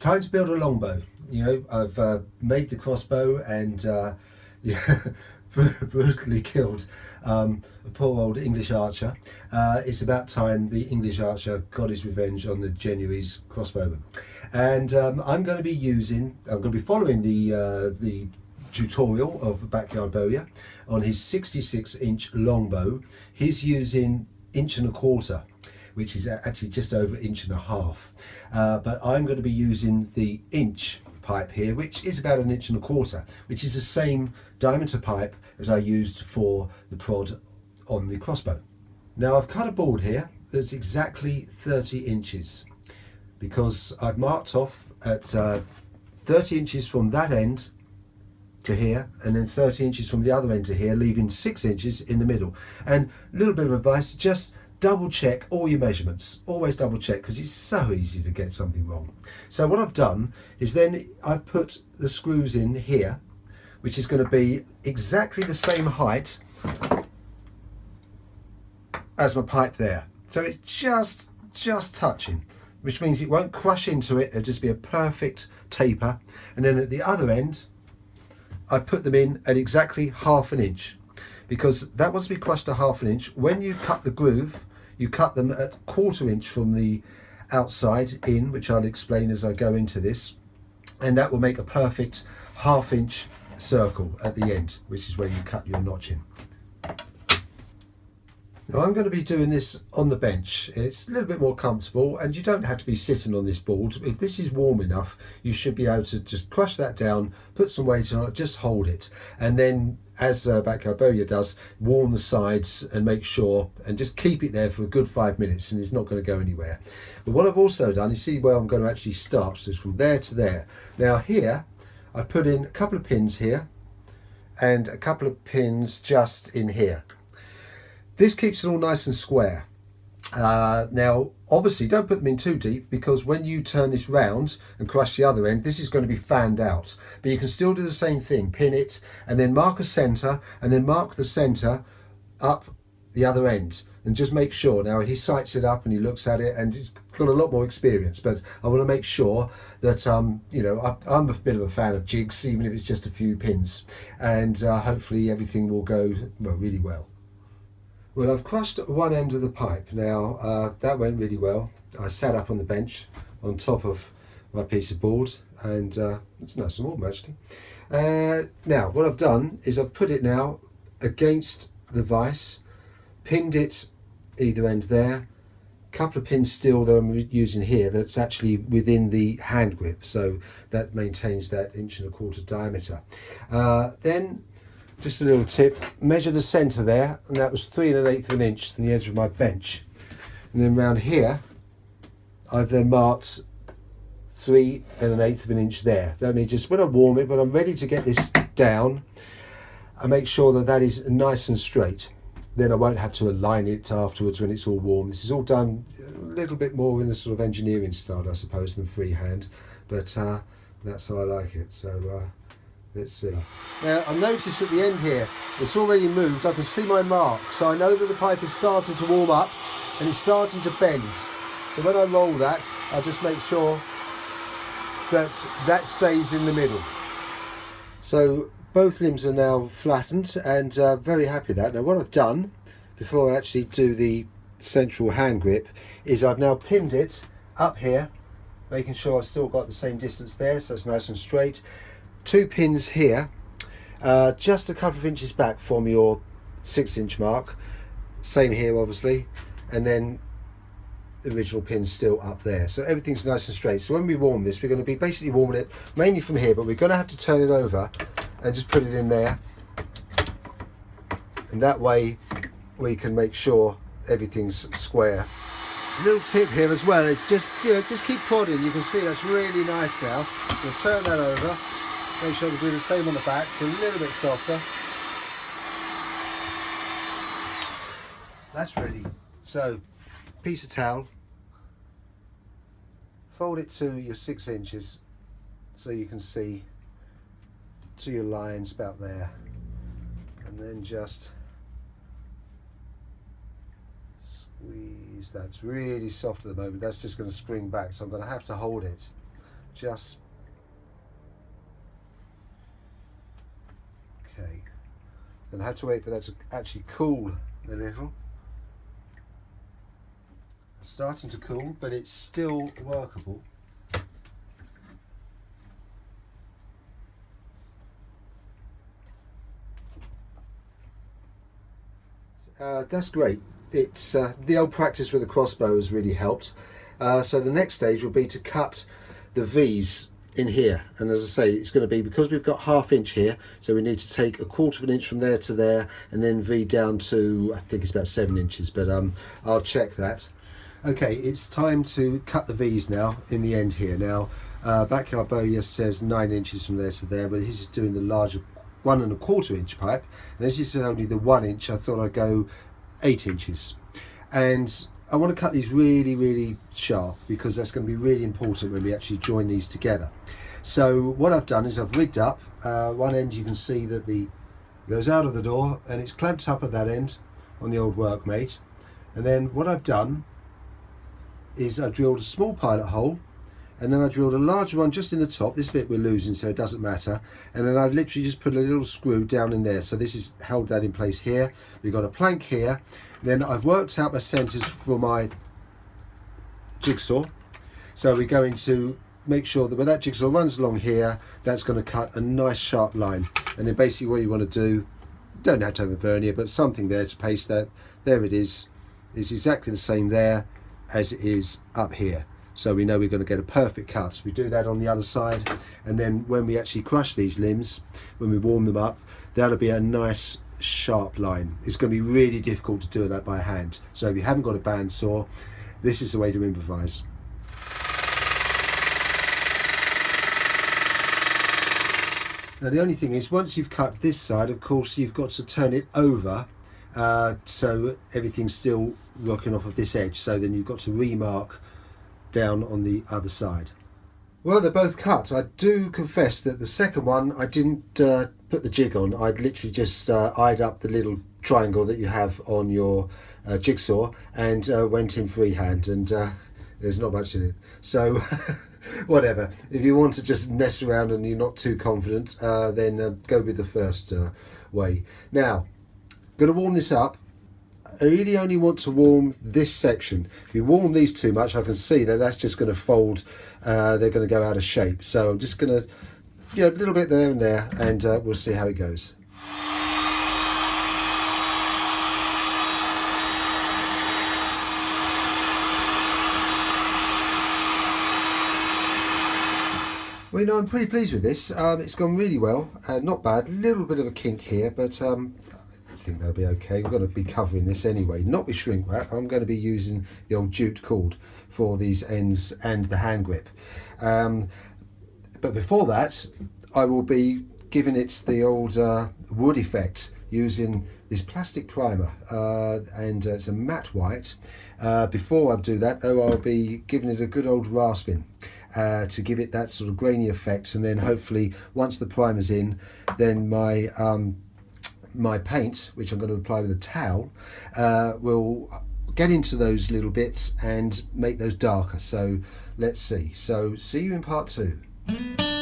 Time to build a longbow. You know, I've made the crossbow and yeah, brutally killed a poor old English archer. It's about time the English archer got his revenge on the Genoese crossbowman. And I'm going to be following the tutorial of Backyard Bowyer on his 66-inch longbow. He's using 1.25 inches, which is actually just over 1.5 inches. But I'm going to be using the inch pipe here, which is about 1.25 inches, which is the same diameter pipe as I used for the prod on the crossbow. Now I've cut a board here that's exactly 30 inches because I've marked off at 30 inches from that end to here, and then 30 inches from the other end to here, leaving 6 inches in the middle. And a little bit of advice, just double check all your measurements. Always double check, because it's so easy to get something wrong. So what I've done is then I've put the screws in here, which is going to be exactly the same height as my pipe there. So it's just touching, which means it won't crush into it. It'll just be a perfect taper. And then at the other end, I put them in at exactly 1/2 inch, because that wants to be crushed at 1/2 inch. When you cut the groove, you cut them at 1/4 inch from the outside in, which I'll explain as I go into this, and that will make a perfect 1/2 inch circle at the end, which is where you cut your notch in. Now I'm going to be doing this on the bench. It's a little bit more comfortable, and you don't have to be sitting on this board. If this is warm enough, you should be able to just crush that down, put some weight on it, just hold it, and then, as Backyard Bowyer does, warm the sides and make sure, and just keep it there for a good 5 minutes, and it's not going to go anywhere. But what I've also done, you see where I'm going to actually start, so it's from there to there. Now here, I've put in a couple of pins here, and a couple of pins just in here. This keeps it all nice and square. Now, obviously, don't put them in too deep, because when you turn this round and crush the other end, this is going to be fanned out. But you can still do the same thing, pin it, and then mark a centre, and then mark the centre up the other end. And just make sure. Now, he sights it up and he looks at it, and he's got a lot more experience, but I want to make sure that, you know, I'm a bit of a fan of jigs, even if it's just a few pins. And hopefully everything will go really well. Well, I've crushed one end of the pipe. Now, that went really well. I sat up on the bench on top of my piece of board, and it's nice and warm actually. Now, what I've done is I've put it now against the vise, pinned it either end there, couple of pins still that I'm using here that's actually within the hand grip, so that maintains that 1.25 inch diameter. Then, just a little tip, measure the centre there, and that was 3 1/8 inch from the edge of my bench. And then round here, I've then marked 3 1/8 inch there. That means just when I warm it, when I'm ready to get this down, I make sure that that is nice and straight. Then I won't have to align it afterwards when it's all warm. This is all done a little bit more in a sort of engineering style, I suppose, than freehand, but that's how I like it. So let's see. Now I notice at the end here, it's already moved. I can see my mark, so I know that the pipe is starting to warm up and it's starting to bend. So when I roll that, I just make sure that that stays in the middle. So both limbs are now flattened, and very happy with that. Now what I've done before I actually do the central hand grip is I've now pinned it up here, making sure I've still got the same distance there, so it's nice and straight. 2 pins here, just a couple of inches back from your 6 inch mark, same here obviously, and then the original pin's still up there, so everything's nice and straight. So when we warm this, we're going to be basically warming it mainly from here, but we're going to have to turn it over and just put it in there, and that way we can make sure everything's square. A little tip here as well is just, you know, just keep prodding. You can see that's really nice now. We'll turn that over. Make sure we do the same on the back, so a little bit softer. That's ready. So, piece of towel, fold it to your 6 inches so you can see to your lines about there, and then just squeeze. That's really soft at the moment. That's just going to spring back, so I'm going to have to hold it just. Okay, I'm going to have to wait for that to actually cool a little. It's starting to cool, but it's still workable. That's great. It's the old practice with the crossbow has really helped. So the next stage will be to cut the V's in here, and as I say, it's going to be, because we've got 1/2 inch here, so we need to take 1/4 of an inch from there to there, and then V down to, I think it's about 7 inches, but I'll check that. Okay, it's time to cut the V's now in the end here. Now, Backyard Bow, yes, says 9 inches from there to there, but this is doing the larger 1 1/4 inch pipe, and as this is only the 1 inch, I thought I'd go 8 inches. And I want to cut these really sharp, because that's going to be really important when we actually join these together. So what I've done is I've rigged up one end. You can see that it goes out of the door and it's clamped up at that end on the old workmate. And then what I've done is I've drilled a small pilot hole, and then I drilled a larger one just in the top. This bit we're losing, so it doesn't matter. And then I've literally just put a little screw down in there. So this is held down in place here. We've got a plank here. Then I've worked out my centres for my jigsaw. So we're going to make sure that when that jigsaw runs along here, that's going to cut a nice sharp line. And then basically what you want to do, don't have to have a vernier, but something there to paste that. There it is. It's exactly the same there as it is up here. So we know we're going to get a perfect cut. We do that on the other side, and then when we actually crush these limbs, when we warm them up, that'll be a nice sharp line. It's going to be really difficult to do that by hand. So if you haven't got a bandsaw, this is the way to improvise. Now the only thing is, once you've cut this side, of course you've got to turn it over so everything's still working off of this edge. So then you've got to remark down on the other side. Well, they're both cut. I do confess that the second one I didn't put the jig on. I'd literally just eyed up the little triangle that you have on your jigsaw and went in freehand, and there's not much in it. So whatever. If you want to just mess around and you're not too confident, then go with the first way. Now, going to warm this up. I really only want to warm this section. If you warm these too much, I can see that that's just going to fold. They're going to go out of shape. So I'm just going to, a little bit there and there, and we'll see how it goes. Well, I'm pretty pleased with this. It's gone really well. Not bad. A little bit of a kink here, but I think that'll be okay. We're going to be covering this anyway, not with shrink wrap. I'm going to be using the old jute cord for these ends and the hand grip. But before that, I will be giving it the old wood effect using this plastic primer, and it's a matte white. Before I do that though, I'll be giving it a good old rasping to give it that sort of grainy effect, and then hopefully once the primer's in, then my paint, which I'm going to apply with a towel, will get into those little bits and make those darker. So let's see. So see you in part 2.